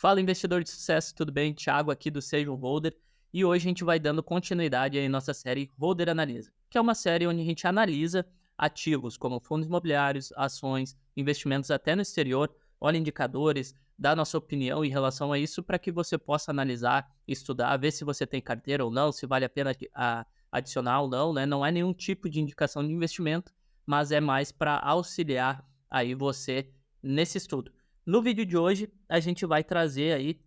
Fala, investidor de sucesso, tudo bem? Thiago aqui do Seja um Holder, e hoje a gente vai dando continuidade aí em nossa série Holder Analisa, que é uma série onde a gente analisa ativos como fundos imobiliários, ações, investimentos até no exterior, olha indicadores, dá nossa opinião em relação a isso para que você possa analisar, estudar, ver se você tem carteira ou não, se vale a pena adicionar ou não, né? Não é nenhum tipo de indicação de investimento, mas é mais para auxiliar aí você nesse estudo. No vídeo de hoje, a gente vai trazer aí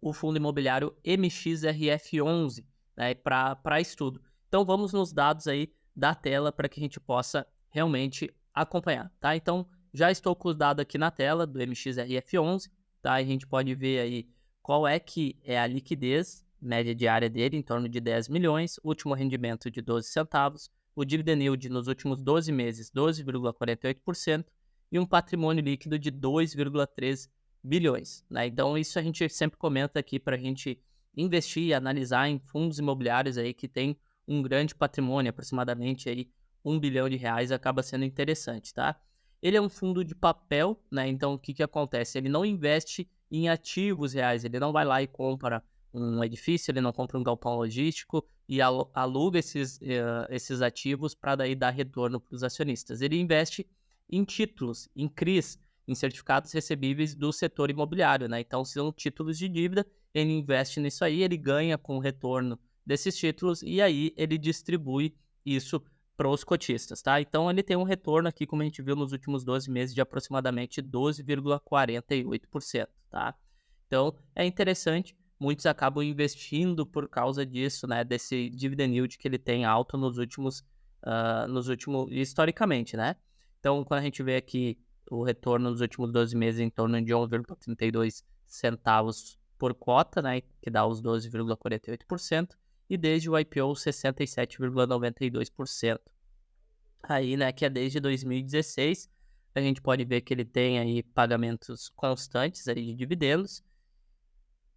o fundo imobiliário MXRF11, né, para estudo. Então vamos nos dados aí da tela para que a gente possa realmente acompanhar, tá? Então já estou com os dados aqui na tela do MXRF11, tá? A gente pode ver aí qual é que é a liquidez média diária dele, em torno de 10 milhões, último rendimento de 12 centavos, o dividend yield nos últimos 12 meses 12,48% e um patrimônio líquido de 2,3 bilhões, né? Então isso a gente sempre comenta aqui para a gente investir e analisar em fundos imobiliários aí que tem um grande patrimônio, aproximadamente aí 1 bilhão de reais, acaba sendo interessante, tá? Ele é um fundo de papel, né? Então o que que acontece? Ele não investe em ativos reais, ele não vai lá e compra um edifício, ele não compra um galpão logístico e aluga esses ativos para daí dar retorno para os acionistas. Ele investe em títulos, em CRIs, em certificados recebíveis do setor imobiliário, né? Então, são títulos de dívida, ele investe nisso aí, ele ganha com o retorno desses títulos e aí ele distribui isso para os cotistas, tá? Então, ele tem um retorno aqui, como a gente viu nos últimos 12 meses, de aproximadamente 12,48%, tá? Então, é interessante, muitos acabam investindo por causa disso, né? Desse dividend yield que ele tem alto historicamente, né? Então, quando a gente vê aqui o retorno nos últimos 12 meses em torno de 1,32 centavos por cota, né, que dá os 12,48%, e desde o IPO 67,92%. Aí, né, que é desde 2016, a gente pode ver que ele tem aí pagamentos constantes aí de dividendos,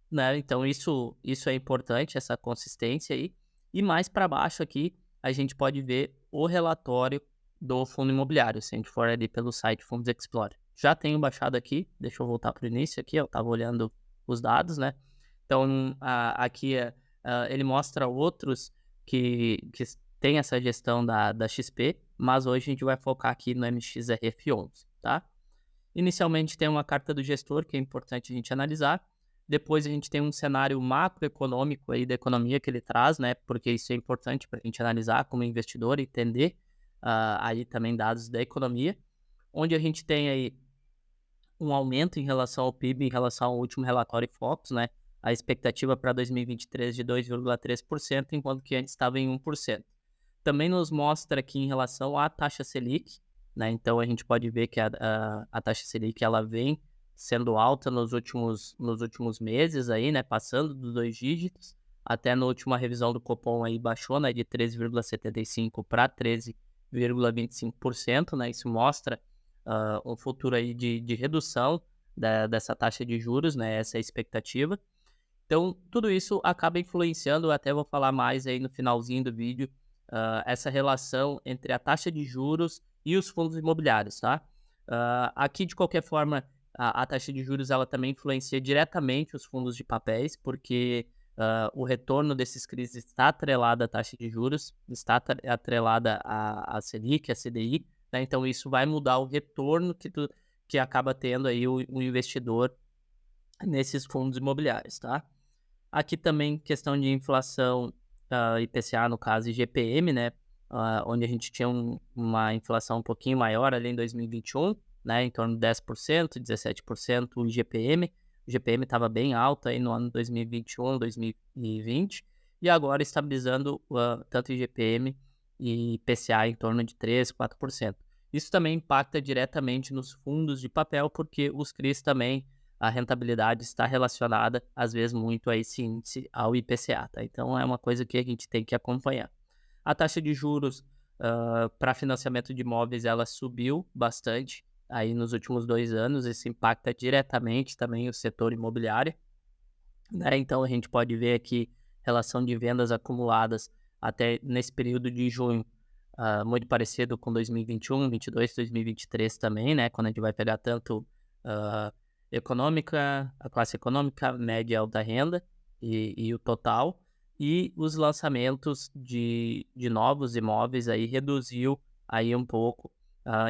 né? Então isso é importante, essa consistência aí. E mais para baixo aqui, a gente pode ver o relatório do fundo imobiliário, se a gente for ali pelo site Fundos Explorer. Já tenho baixado aqui, deixa eu voltar para o início aqui, eu estava olhando os dados, né? Então, aqui ele mostra outros que tem essa gestão da XP, mas hoje a gente vai focar aqui no MXRF11, tá? Inicialmente tem uma carta do gestor, que é importante a gente analisar. Depois a gente tem um cenário macroeconômico aí da economia que ele traz, né? Porque isso é importante para a gente analisar como investidor e entender aí também dados da economia, onde a gente tem aí um aumento em relação ao PIB, em relação ao último relatório Focus, né? A expectativa para 2023 de 2,3%, enquanto que antes estava em 1%. Também nos mostra aqui em relação à taxa Selic, né? Então a gente pode ver que a taxa Selic ela vem sendo alta nos últimos meses aí, né? Passando dos 2 dígitos, até na última revisão do Copom aí baixou, né? De 13,75% para 13,25%, né? Isso mostra um futuro aí de redução dessa taxa de juros, né? Essa é a expectativa. Então, tudo isso acaba influenciando, até vou falar mais aí no finalzinho do vídeo, essa relação entre a taxa de juros e os fundos imobiliários, tá? Aqui, de qualquer forma, a taxa de juros ela também influencia diretamente os fundos de papéis, porque o retorno desses CRIs está atrelado à taxa de juros, está atrelada à Selic, à CDI, né? Então, isso vai mudar o retorno que acaba tendo aí o investidor nesses fundos imobiliários, tá? Aqui também questão de inflação, IPCA no caso e GPM, né, onde a gente tinha uma inflação um pouquinho maior ali em 2021, né, em torno de 10%, 17% o IGPM. O GPM estava bem alto aí no ano 2021, 2020, e agora estabilizando tanto IGPM e IPCA em torno de 3, 4%. Isso também impacta diretamente nos fundos de papel, porque os CRIs também a rentabilidade está relacionada, às vezes, muito a esse índice, ao IPCA, tá? Então, é uma coisa que a gente tem que acompanhar. A taxa de juros para financiamento de imóveis, ela subiu bastante aí nos últimos 2 anos, isso impacta diretamente também o setor imobiliário, né? Então, a gente pode ver aqui relação de vendas acumuladas até nesse período de junho, muito parecido com 2021, 2022, 2023 também, né? Quando a gente vai pegar tanto econômica, a classe econômica, média e alta renda e o total, e os lançamentos de novos imóveis aí reduziu aí um pouco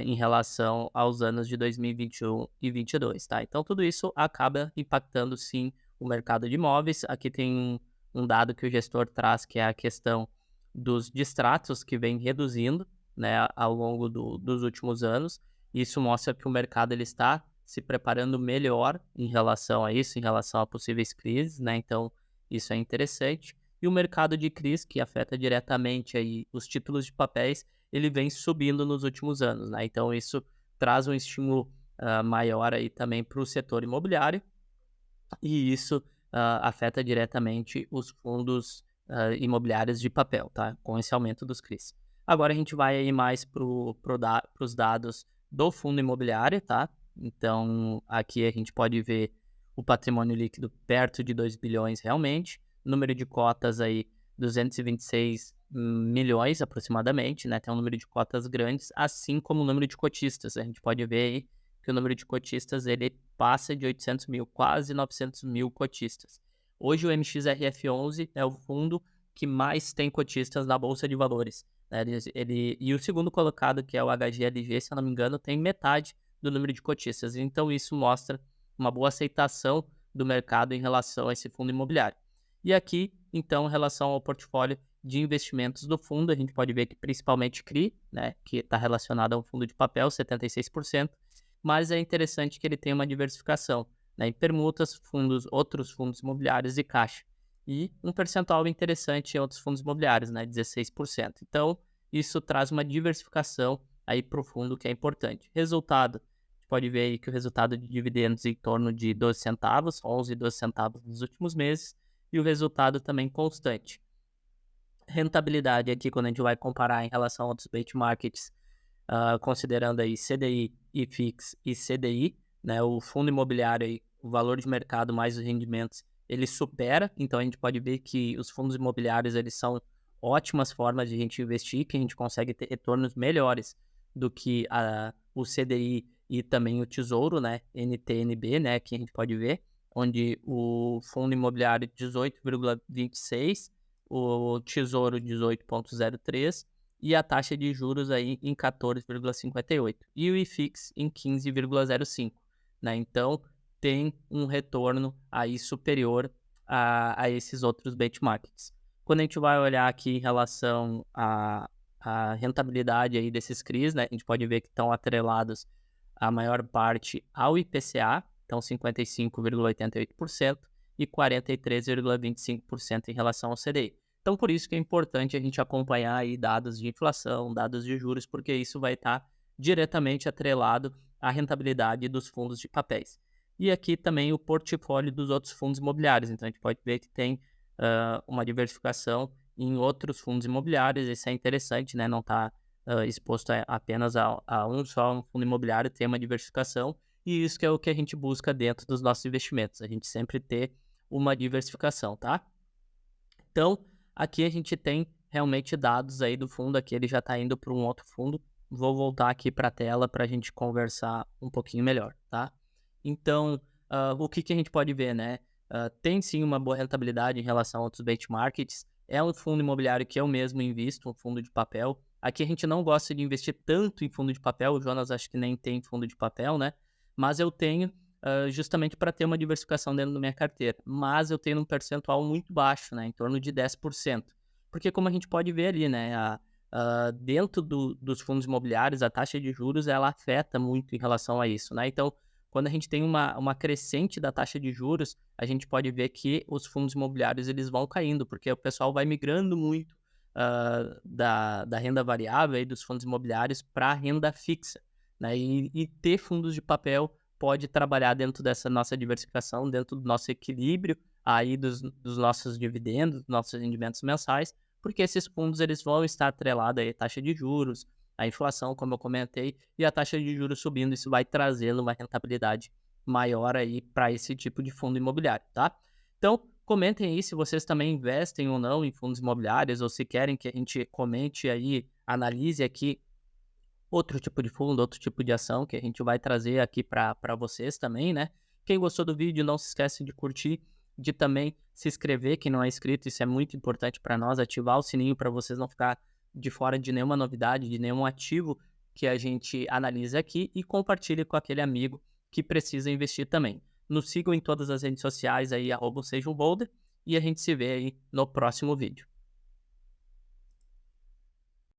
em relação aos anos de 2021 e 22, tá? Então tudo isso acaba impactando sim o mercado de imóveis. Aqui tem um dado que o gestor traz, que é a questão dos distratos que vem reduzindo, né, ao longo dos últimos anos. Isso mostra que o mercado ele está se preparando melhor em relação a isso, em relação a possíveis crises, né? Então, isso é interessante. E o mercado de crise, que afeta diretamente aí os títulos de papéis, ele vem subindo nos últimos anos, né? Então, isso traz um estímulo maior aí também para o setor imobiliário, e isso afeta diretamente os fundos imobiliários de papel, tá? Com esse aumento dos CRIs. Agora a gente vai aí mais para os dados do fundo imobiliário, tá? Então, aqui a gente pode ver o patrimônio líquido perto de 2 bilhões realmente, número de cotas aí 226 milhões aproximadamente, né? Tem um número de cotas grandes, assim como o número de cotistas. A gente pode ver aí que o número de cotistas ele passa de 800 mil, quase 900 mil cotistas. Hoje o MXRF11 é o fundo que mais tem cotistas na Bolsa de Valores, né? E o segundo colocado, que é o HGLG, se eu não me engano, tem metade do número de cotistas. Então isso mostra uma boa aceitação do mercado em relação a esse fundo imobiliário. E aqui, então, em relação ao portfólio de investimentos do fundo, a gente pode ver que principalmente CRI, né, que está relacionado a um fundo de papel, 76%, mas é interessante que ele tenha uma diversificação, né, em permutas, fundos, outros fundos imobiliários e caixa. E um percentual interessante em outros fundos imobiliários, né, 16%. Então, isso traz uma diversificação aí para o fundo que é importante. Resultado, a gente pode ver aí que o resultado de dividendos em torno de 12 centavos, 11 e 12 centavos nos últimos meses, e o resultado também constante. Rentabilidade aqui, quando a gente vai comparar em relação a outros benchmarks, considerando aí CDI, IFIX e CDI, né, o fundo imobiliário, aí, o valor de mercado mais os rendimentos, ele supera. Então a gente pode ver que os fundos imobiliários eles são ótimas formas de a gente investir, que a gente consegue ter retornos melhores do que o CDI e também o Tesouro, né, NTNB, né, que a gente pode ver, onde o fundo imobiliário 18,26, o Tesouro 18,03 e a taxa de juros aí em 14,58 e o IFIX em 15,05, né? Então tem um retorno aí superior a esses outros benchmarks. Quando a gente vai olhar aqui em relação à rentabilidade aí desses CRIs, né? A gente pode ver que estão atrelados a maior parte ao IPCA, então 55,88% e 43,25% em relação ao CDI. Então, por isso que é importante a gente acompanhar aí dados de inflação, dados de juros, porque isso vai estar diretamente atrelado à rentabilidade dos fundos de papéis. E aqui também o portfólio dos outros fundos imobiliários. Então, a gente pode ver que tem uma diversificação em outros fundos imobiliários. Isso é interessante, né? Não está exposto apenas a um só um fundo imobiliário, ter uma diversificação. E isso que é o que a gente busca dentro dos nossos investimentos. A gente sempre ter uma diversificação, tá? Então, aqui a gente tem realmente dados aí do fundo, aqui ele já está indo para um outro fundo. Vou voltar aqui para a tela para a gente conversar um pouquinho melhor, tá? Então, o que a gente pode ver, né? Tem sim uma boa rentabilidade em relação a outros benchmarks. É um fundo imobiliário que eu mesmo invisto, um fundo de papel. Aqui a gente não gosta de investir tanto em fundo de papel, o Jonas acho que nem tem fundo de papel, né? Mas eu tenho justamente para ter uma diversificação dentro da minha carteira. Mas eu tenho um percentual muito baixo, né, em torno de 10%. Porque como a gente pode ver ali, né, dentro dos fundos imobiliários, a taxa de juros ela afeta muito em relação a isso, né? Então, quando a gente tem uma crescente da taxa de juros, a gente pode ver que os fundos imobiliários eles vão caindo, porque o pessoal vai migrando muito da renda variável e dos fundos imobiliários para a renda fixa, né? E ter fundos de papel pode trabalhar dentro dessa nossa diversificação, dentro do nosso equilíbrio aí dos nossos dividendos, dos nossos rendimentos mensais, porque esses fundos eles vão estar atrelados aí à taxa de juros, à inflação, como eu comentei, e a taxa de juros subindo, isso vai trazendo uma rentabilidade maior aí para esse tipo de fundo imobiliário, tá? Então, comentem aí se vocês também investem ou não em fundos imobiliários, ou se querem que a gente comente aí, analise aqui outro tipo de fundo, outro tipo de ação que a gente vai trazer aqui para vocês também, né? Quem gostou do vídeo, não se esquece de curtir, de também se inscrever, quem não é inscrito, isso é muito importante para nós, ativar o sininho para vocês não ficar de fora de nenhuma novidade, de nenhum ativo que a gente analisa aqui, e compartilhe com aquele amigo que precisa investir também. Nos sigam em todas as redes sociais aí, @sejamholder, e a gente se vê aí no próximo vídeo.